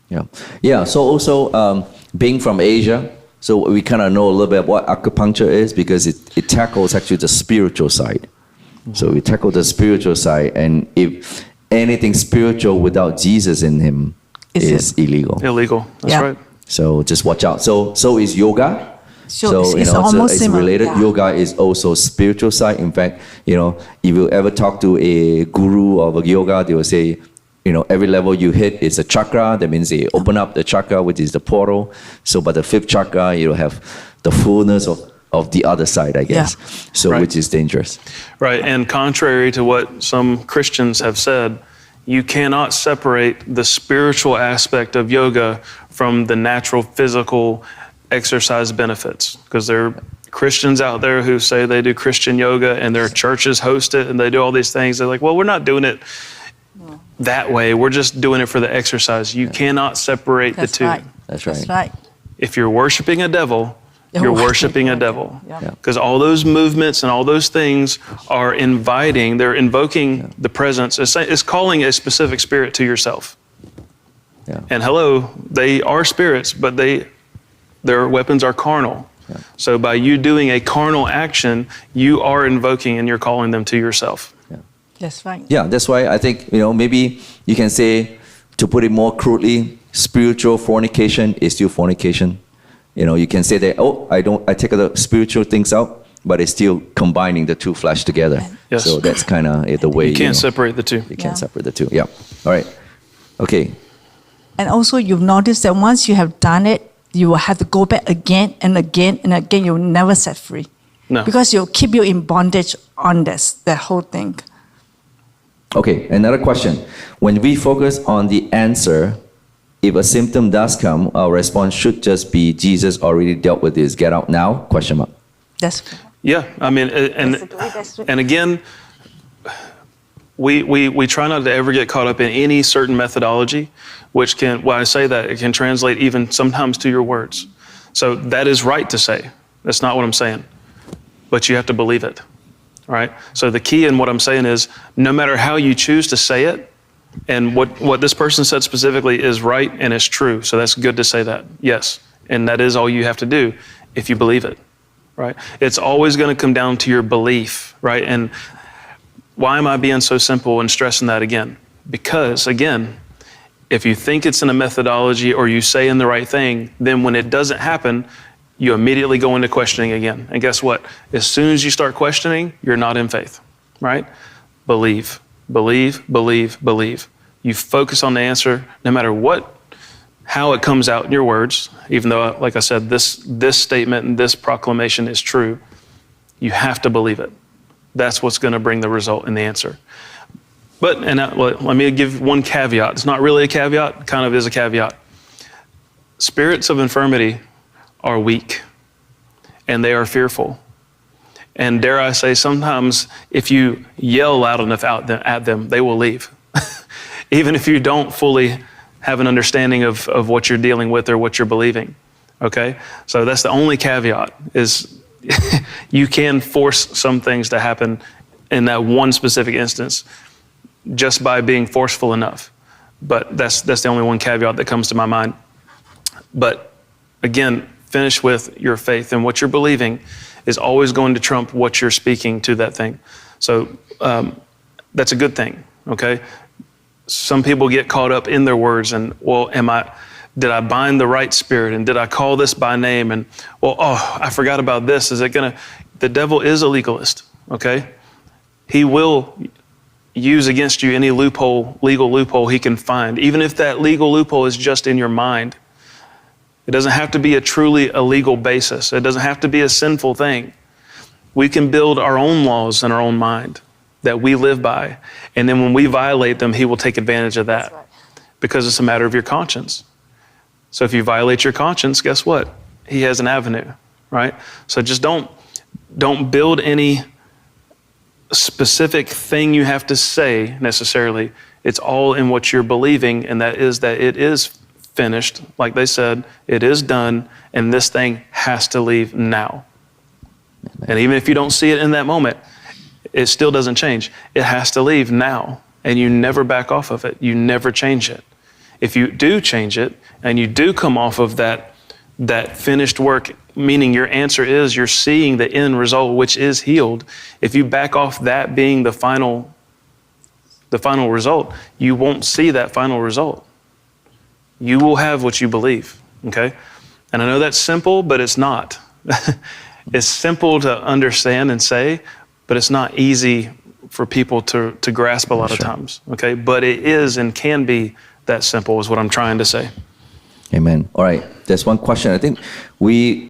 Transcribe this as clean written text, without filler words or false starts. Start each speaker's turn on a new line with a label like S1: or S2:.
S1: Yeah. Yeah. So also being from Asia, so we kind of know a little bit what acupuncture is because it tackles actually the spiritual side. So we tackle the spiritual side, and if anything spiritual without Jesus in him is illegal.
S2: Illegal. That's right.
S1: So just watch out. So is yoga.
S3: So it's almost
S1: it's
S3: similar.
S1: related.
S3: Yeah.
S1: Yoga is also spiritual side. In fact, if you ever talk to a guru of a yoga, they will say, every level you hit is a chakra. That means they open up the chakra, which is the portal. So, but the fifth chakra, you'll have the fullness of the other side, I guess.
S3: Yeah.
S1: So,
S2: Right.
S1: which is dangerous.
S2: Right, and contrary to what some Christians have said, you cannot separate the spiritual aspect of yoga from the natural physical exercise benefits, because there are Christians out there who say they do Christian yoga and their churches host it and they do all these things. They're like, well, we're not doing it that way. We're just doing it for the exercise. You cannot separate the two.
S3: Right.
S1: That's right.
S3: That's right.
S2: If you're worshiping a devil, you're worshiping a devil.
S3: Yeah.
S2: Because all those movements and all those things are inviting, they're invoking the presence. It's calling a specific spirit to yourself.
S1: Yeah.
S2: And hello, they are spirits, but their weapons are carnal.
S1: Yeah.
S2: So by you doing a carnal action, you are invoking and you're calling them to yourself.
S3: That's right.
S1: Yeah, that's why I think, maybe you can say, to put it more crudely, spiritual fornication is still fornication. You can say that, I take the spiritual things out, but it's still combining the two flesh together.
S2: Yes.
S1: So that's kind of the way
S2: You can't separate the two.
S1: You can't separate the two. Yeah. All right. Okay.
S3: And also you've noticed that once you have done it, you will have to go back again and again and again. You'll never set free.
S2: No.
S3: Because you'll keep you in bondage on that whole thing.
S1: Okay, another question. When we focus on the answer, if a symptom does come, our response should just be, Jesus already dealt with this. Get out now? Question mark.
S3: That's
S2: Yeah, I mean, and again, we try not to ever get caught up in any certain methodology, which can, when I say that, it can translate even sometimes to your words. So that is right to say. That's not what I'm saying. But you have to believe it, right? So the key in what I'm saying is, no matter how you choose to say it, and what this person said specifically is right and it's true. So that's good to say that, yes. And that is all you have to do if you believe it, right? It's always going to come down to your belief, right? And why am I being so simple and stressing that again? Because, again, if you think it's in a methodology or you say in the right thing, then when it doesn't happen, you immediately go into questioning again. And guess what? As soon as you start questioning, you're not in faith, right? Believe, believe, believe, believe. You focus on the answer no matter how it comes out in your words, even though, like I said, this statement and this proclamation is true. You have to believe it. That's what's going to bring the result in the answer. But, let me give one caveat. It's not really a caveat, kind of is a caveat. Spirits of infirmity are weak, and they are fearful. And dare I say, sometimes if you yell loud enough at them, they will leave. Even if you don't fully have an understanding of what you're dealing with or what you're believing, okay? So that's the only caveat, is you can force some things to happen in that one specific instance just by being forceful enough. But that's the only one caveat that comes to my mind. But again, finish with your faith, and what you're believing is always going to trump what you're speaking to that thing. So that's a good thing, okay? Some people get caught up in their words and, well, did I bind the right spirit, and did I call this by name, and, well, I forgot about this. The devil is a legalist, okay? He will use against you any legal loophole he can find, even if that legal loophole is just in your mind. It doesn't have to be a truly illegal basis. It doesn't have to be a sinful thing. We can build our own laws in our own mind that we live by. And then when we violate them, he will take advantage of that. Right. Because it's a matter of your conscience. So if you violate your conscience, guess what? He has an avenue, right? So just don't build any specific thing you have to say necessarily. It's all in what you're believing, and that it is finished. Like they said, it is done, and this thing has to leave now. Amen. And even if you don't see it in that moment, it still doesn't change. It has to leave now, and you never back off of it. You never change it. If you do change it and you do come off of that finished work, meaning your answer is you're seeing the end result, which is healed. If you back off that being the final result, you won't see that final result. You will have what you believe, okay? And I know that's simple, but it's not. It's simple to understand and say, but it's not easy for people to grasp a lot of times, okay? But it is and can be that simple is what I'm trying to say.
S1: Amen. All right, there's one question. I think we